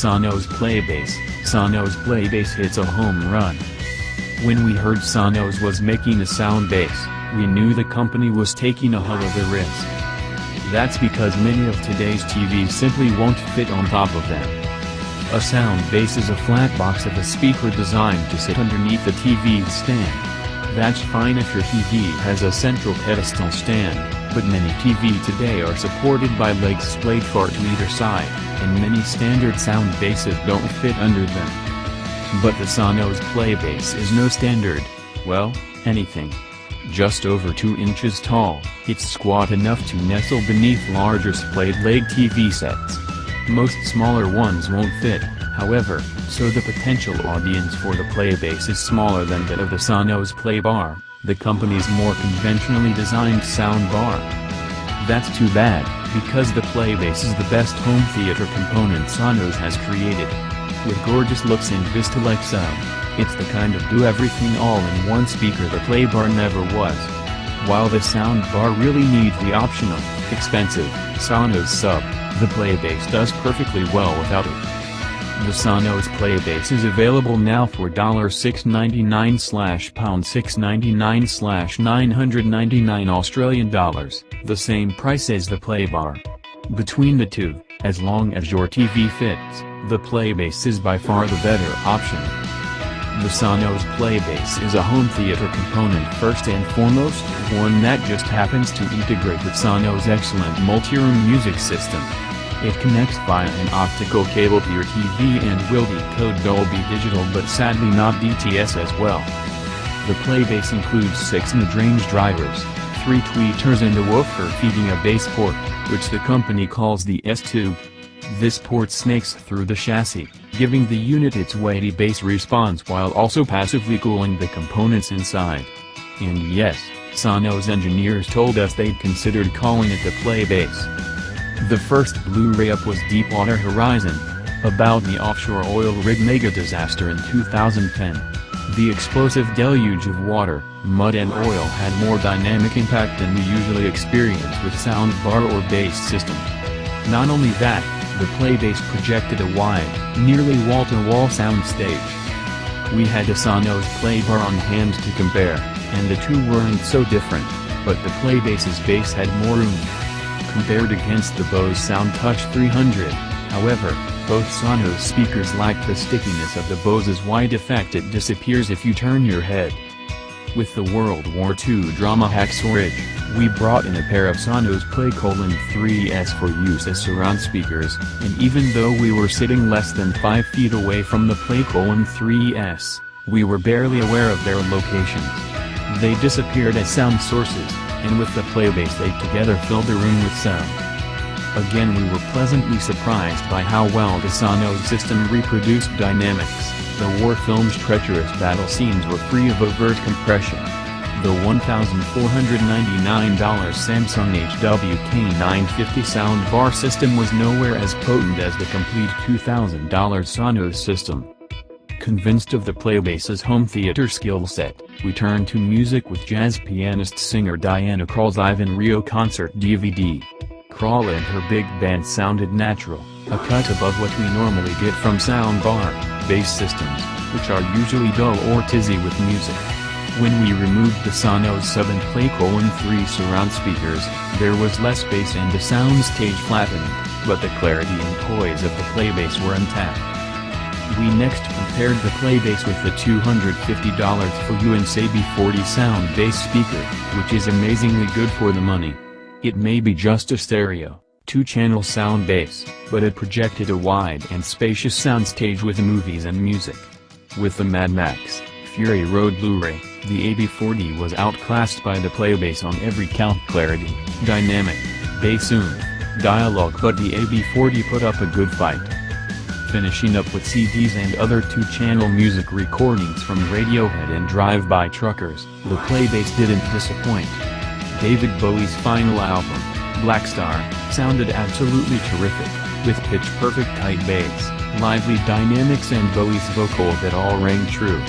Sonos Playbase. Sonos Playbase hits a home run. When we heard Sonos was making a sound base, we knew the company was taking a hell of a risk. That's because many of today's TVs simply won't fit on top of them. A sound base is a flat box of a speaker designed to sit underneath the TV's stand. That's fine if your TV has a central pedestal stand, but many TV today are supported by legs splayed far to either side, and many standard sound bases don't fit under them. But the Sonos Playbase is no standard, well, anything. Just over 2 inches tall, it's squat enough to nestle beneath larger splayed leg TV sets. Most smaller ones won't fit, however, so the potential audience for the Playbase is smaller than that of the Sonos Playbar, the company's more conventionally designed soundbar. That's too bad, because the Playbase is the best home theater component Sonos has created. With gorgeous looks and Vista-like sound, it's the kind of do-everything all-in-one speaker the Playbar never was. While the soundbar really needs the optional, expensive, Sonos sub, the Playbase does perfectly well without it. The Sonos Playbase is available now for $699/£699/999 Australian dollars, the same price as the Playbar. Between the two, as long as your TV fits, the Playbase is by far the better option. The Sonos Playbase is a home theater component first and foremost, one that just happens to integrate with Sonos' excellent multi-room music system. It connects via an optical cable to your TV and will decode Dolby Digital but sadly not DTS as well. The Playbase includes 6 mid-range drivers, 3 tweeters and a woofer feeding a bass port, which the company calls the S2. This port snakes through the chassis, giving the unit its weighty bass response while also passively cooling the components inside. And yes, Sonos engineers told us they'd considered calling it the Playbase. The first Blu-ray up was Deepwater Horizon, about the offshore oil rig mega disaster in 2010. The explosive deluge of water, mud and oil had more dynamic impact than we usually experience with soundbar or bass systems. Not only that, the Playbase projected a wide, nearly wall-to-wall soundstage. We had a Sonos Playbar on hand to compare, and the two weren't so different, but the Playbase's bass had more room. Compared against the Bose SoundTouch 300, however, both Sonos speakers lack the stickiness of the Bose's wide effect. It disappears if you turn your head. With the World War II drama Hacksaw Ridge, we brought in a pair of Sonos Play:3s for use as surround speakers, and even though we were sitting less than 5 feet away from the Play:3s, we were barely aware of their locations. They disappeared as sound sources, and with the Playbase they together filled the room with sound. Again we were pleasantly surprised by how well the Sonos system reproduced dynamics. The war film's treacherous battle scenes were free of overt compression. The $1,499 Samsung HWK950 soundbar system was nowhere as potent as the complete $2,000 Sonos system. Convinced of the Playbase's home theater skill set, we turned to music with jazz pianist-singer Diana Krall's Ivan Rio concert DVD. Krall and her big band sounded natural, a cut above what we normally get from soundbar, bass systems, which are usually dull or tizzy with music. When we removed the Sonos Sub and Play:3 surround speakers, there was less bass and the soundstage flattened, but the clarity and poise of the Playbase were intact. We next compared the Playbase with the $250 for UNC 40 sound bass speaker, which is amazingly good for the money. It may be just a stereo, 2-channel sound bass, but it projected a wide and spacious soundstage with movies and music. With the Mad Max Fury Road Blu-ray, the AB40 was outclassed by the Playbase on every count: clarity, dynamic, bass oomph, dialogue, but the AB40 put up a good fight. Finishing up with CDs and other 2-channel music recordings from Radiohead and Drive-By Truckers, the Playbase didn't disappoint. David Bowie's final album, Black Star, sounded absolutely terrific, with pitch-perfect tight bass, lively dynamics and Bowie's vocal that all rang true.